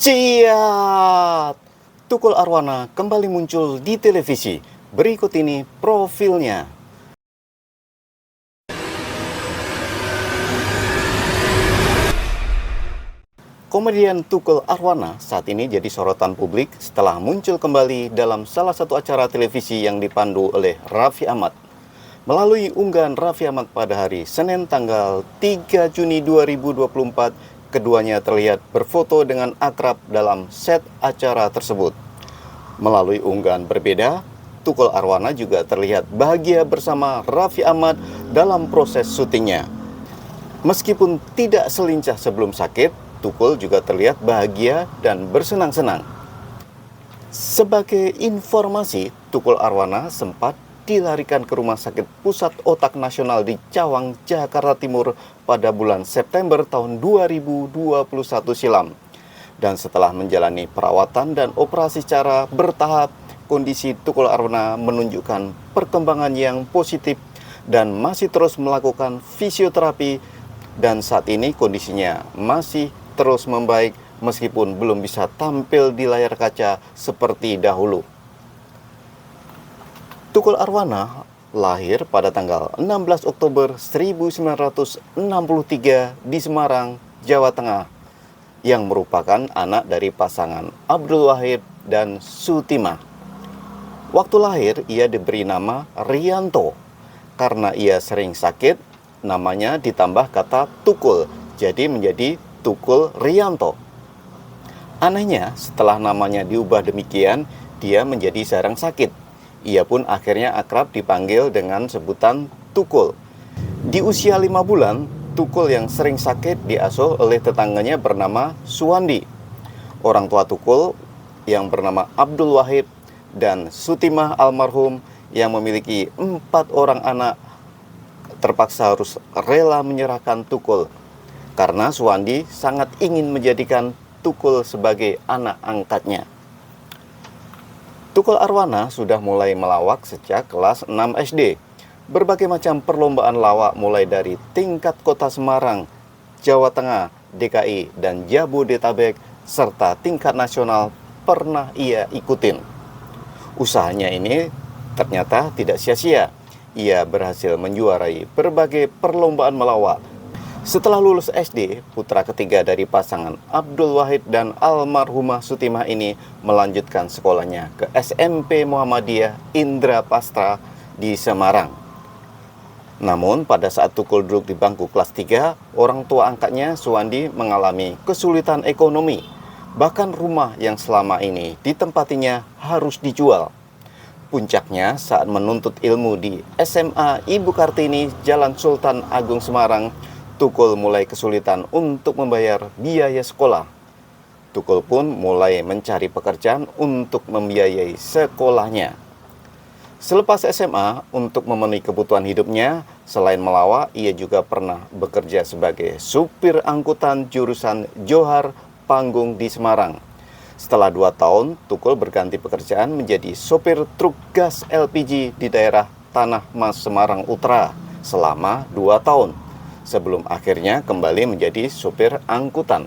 Ciat! Tukul Arwana kembali muncul di televisi. Berikut ini profilnya. Komedian Tukul Arwana saat ini jadi sorotan publik setelah muncul kembali dalam salah satu acara televisi yang dipandu oleh Raffi Ahmad. Melalui unggahan Raffi Ahmad pada hari Senin tanggal 3 Juni 2024, keduanya terlihat berfoto dengan akrab dalam set acara tersebut. Melalui unggahan berbeda, Tukul Arwana juga terlihat bahagia bersama Raffi Ahmad dalam proses syutingnya. Meskipun tidak selincah sebelum sakit, Tukul juga terlihat bahagia dan bersenang-senang. Sebagai informasi, Tukul Arwana sempat dilarikan ke Rumah Sakit Pusat Otak Nasional di Cawang, Jakarta Timur pada bulan September tahun 2021 silam. Dan setelah menjalani perawatan dan operasi secara bertahap, kondisi Tukul Arwana menunjukkan perkembangan yang positif dan masih terus melakukan fisioterapi, dan saat ini kondisinya masih terus membaik meskipun belum bisa tampil di layar kaca seperti dahulu. Tukul Arwana lahir pada tanggal 16 Oktober 1963 di Semarang, Jawa Tengah, yang merupakan anak dari pasangan Abdul Wahid dan Sutimah. Waktu lahir ia diberi nama Rianto. Karena ia sering sakit, namanya ditambah kata Tukul, jadi menjadi Tukul Rianto. Anehnya, setelah namanya diubah demikian, dia menjadi jarang sakit. Ia pun akhirnya akrab dipanggil dengan sebutan Tukul. Di usia 5 bulan, Tukul yang sering sakit diasuh oleh tetangganya bernama Suwandi. Orang tua Tukul yang bernama Abdul Wahid dan Sutimah almarhum yang memiliki 4 orang anak terpaksa harus rela menyerahkan Tukul karena Suwandi sangat ingin menjadikan Tukul sebagai anak angkatnya. Tukul Arwana sudah mulai melawak sejak kelas 6 SD. Berbagai macam perlombaan lawak mulai dari tingkat kota Semarang, Jawa Tengah, DKI, dan Jabodetabek, serta tingkat nasional pernah ia ikutin. Usahanya ini ternyata tidak sia-sia. Ia berhasil menjuarai berbagai perlombaan melawak. Setelah lulus SD, putra ketiga dari pasangan Abdul Wahid dan almarhumah Sutimah ini melanjutkan sekolahnya ke SMP Muhammadiyah Indra Pastra di Semarang. Namun pada saat Tukul duduk di bangku kelas 3, orang tua angkatnya Suwandi mengalami kesulitan ekonomi. Bahkan rumah yang selama ini ditempatinya harus dijual. Puncaknya saat menuntut ilmu di SMA Ibu Kartini, Jalan Sultan Agung Semarang, Tukul mulai kesulitan untuk membayar biaya sekolah. Tukul pun mulai mencari pekerjaan untuk membiayai sekolahnya. Selepas SMA, untuk memenuhi kebutuhan hidupnya, selain melawak, ia juga pernah bekerja sebagai supir angkutan jurusan Johar Panggung di Semarang. Setelah 2 tahun, Tukul berganti pekerjaan menjadi sopir truk gas LPG di daerah Tanah Mas Semarang Utara selama 2 tahun. Sebelum akhirnya kembali menjadi supir angkutan.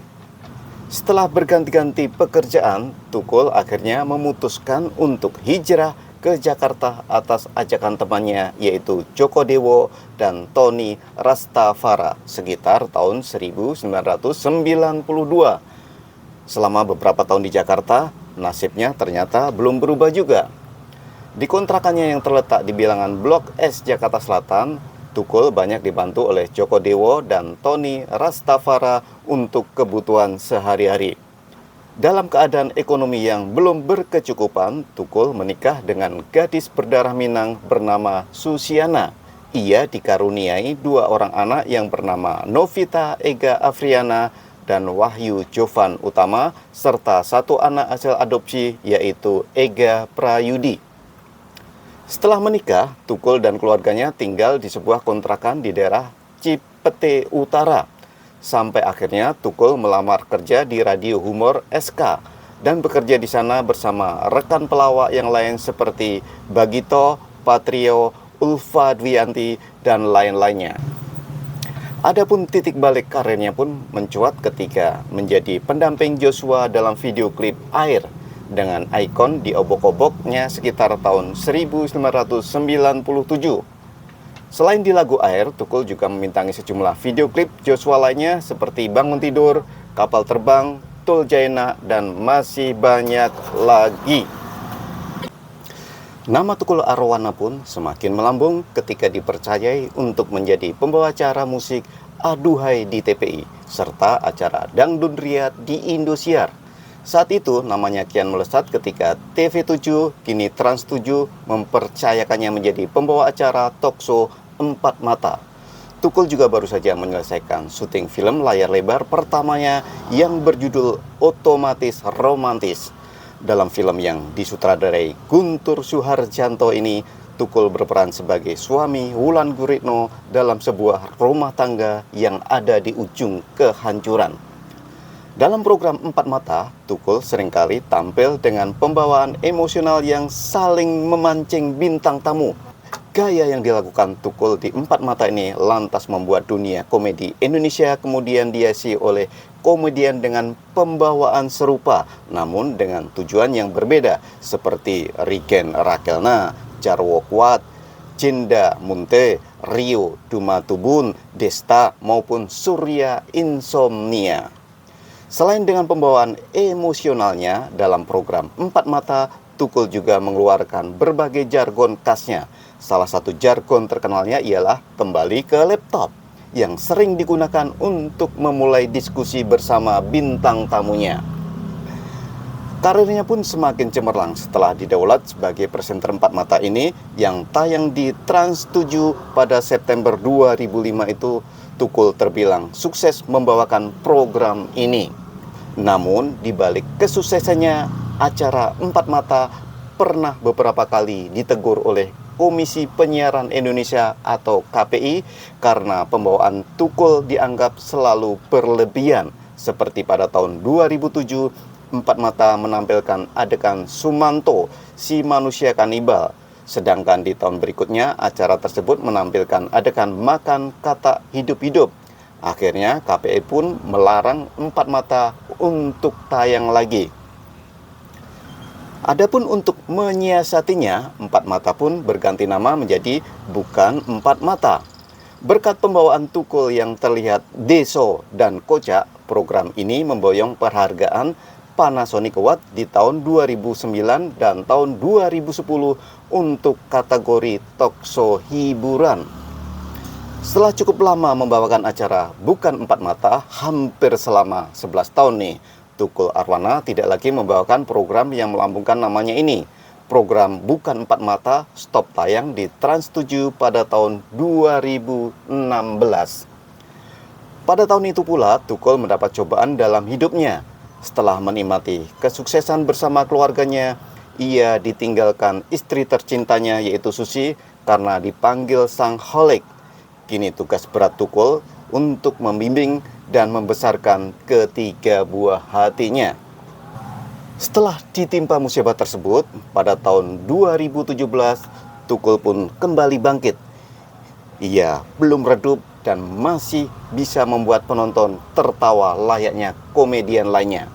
Setelah berganti-ganti pekerjaan, Tukul akhirnya memutuskan untuk hijrah ke Jakarta atas ajakan temannya, yaitu Joko Dewo dan Tony Rastafara sekitar tahun 1992. Selama beberapa tahun di Jakarta, nasibnya ternyata belum berubah juga. Di kontrakannya yang terletak di bilangan Blok S Jakarta Selatan, Tukul banyak dibantu oleh Joko Dewo dan Tony Rastafara untuk kebutuhan sehari-hari. Dalam keadaan ekonomi yang belum berkecukupan, Tukul menikah dengan gadis berdarah Minang bernama Susiana. Ia dikaruniai 2 orang anak yang bernama Novita Ega Afriana dan Wahyu Jovan Utama, serta 1 anak hasil adopsi yaitu Ega Prayudi. Setelah menikah, Tukul dan keluarganya tinggal di sebuah kontrakan di daerah Cipete Utara. Sampai akhirnya Tukul melamar kerja di Radio Humor SK dan bekerja di sana bersama rekan pelawak yang lain seperti Bagito, Patrio, Ulfa Dwianti, dan lain-lainnya. Adapun titik balik karirnya pun mencuat ketika menjadi pendamping Joshua dalam video klip Air dengan ikon di obok-oboknya sekitar tahun 1997. Selain di lagu Air, Tukul juga membintangi sejumlah video klip Joshua lainnya seperti Bangun Tidur, Kapal Terbang, Tul Jaina, dan masih banyak lagi. Nama Tukul Arwana pun semakin melambung ketika dipercayai untuk menjadi pembawa acara musik Aduhai di TPI, serta acara Dangdut Ria di Indosiar. Saat itu namanya kian melesat ketika TV7, kini Trans7, mempercayakannya menjadi pembawa acara talkshow Empat Mata. Tukul juga baru saja menyelesaikan syuting film layar lebar pertamanya yang berjudul Otomatis Romantis. Dalam film yang disutradarai Guntur Suharjanto ini, Tukul berperan sebagai suami Wulan Guritno dalam sebuah rumah tangga yang ada di ujung kehancuran. Dalam program Empat Mata, Tukul seringkali tampil dengan pembawaan emosional yang saling memancing bintang tamu. Gaya yang dilakukan Tukul di Empat Mata ini lantas membuat dunia komedi Indonesia kemudian dihiasi oleh komedian dengan pembawaan serupa, namun dengan tujuan yang berbeda, seperti Rigen Rakelna, Jarwo Kuat, Cinda Munte, Rio Dumatubun, Desta, maupun Surya Insomnia. Selain dengan pembawaan emosionalnya dalam program Empat Mata, Tukul juga mengeluarkan berbagai jargon khasnya. Salah satu jargon terkenalnya ialah kembali ke laptop, yang sering digunakan untuk memulai diskusi bersama bintang tamunya. Karirnya pun semakin cemerlang setelah didaulat sebagai presenter Empat Mata ini yang tayang di Trans7 pada September 2005 itu. Tukul terbilang sukses membawakan program ini. Namun di balik kesuksesannya, acara Empat Mata pernah beberapa kali ditegur oleh Komisi Penyiaran Indonesia atau KPI karena pembawaan Tukul dianggap selalu berlebihan. Seperti pada tahun 2007, Empat Mata menampilkan adegan Sumanto, si manusia kanibal. Sedangkan di tahun berikutnya, acara tersebut menampilkan adegan makan kata hidup-hidup. Akhirnya KPI pun melarang Empat Mata untuk tayang lagi. Adapun untuk menyiasatinya, Empat Mata pun berganti nama menjadi Bukan Empat Mata. Berkat pembawaan Tukul yang terlihat deso dan kocak, program ini memboyong penghargaan Panasonic Award di tahun 2009 dan tahun 2010 untuk kategori talkshow hiburan. Setelah cukup lama membawakan acara Bukan Empat Mata, hampir selama 11 tahun nih, Tukul Arwana tidak lagi membawakan program yang melambungkan namanya ini. Program Bukan Empat Mata stop tayang di Trans7 pada tahun 2016. Pada tahun itu pula, Tukul mendapat cobaan dalam hidupnya. Setelah menikmati kesuksesan bersama keluarganya, ia ditinggalkan istri tercintanya yaitu Susi karena dipanggil sang holik. Kini tugas berat Tukul untuk membimbing dan membesarkan ketiga buah hatinya. Setelah ditimpa musibah tersebut, pada tahun 2017, Tukul pun kembali bangkit. Ia belum redup dan masih bisa membuat penonton tertawa layaknya komedian lainnya.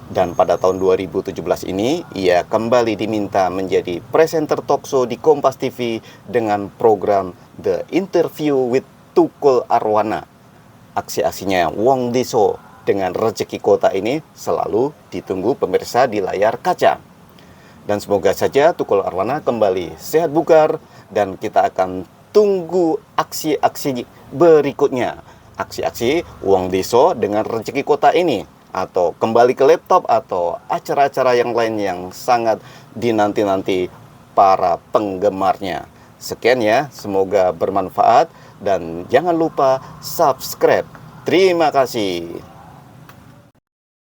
Dan pada tahun 2017 ini, ia kembali diminta menjadi presenter talkshow di Kompas TV dengan program The Interview with Tukul Arwana. Aksi-aksinya Wong Deso dengan rezeki kota ini selalu ditunggu pemirsa di layar kaca. Dan semoga saja Tukul Arwana kembali sehat bugar dan kita akan tunggu aksi-aksi berikutnya. Aksi-aksi Wong Deso dengan rezeki kota ini, atau kembali ke laptop, atau acara-acara yang lain yang sangat dinanti-nanti para penggemarnya. Sekian ya, semoga bermanfaat dan jangan lupa subscribe. Terima kasih.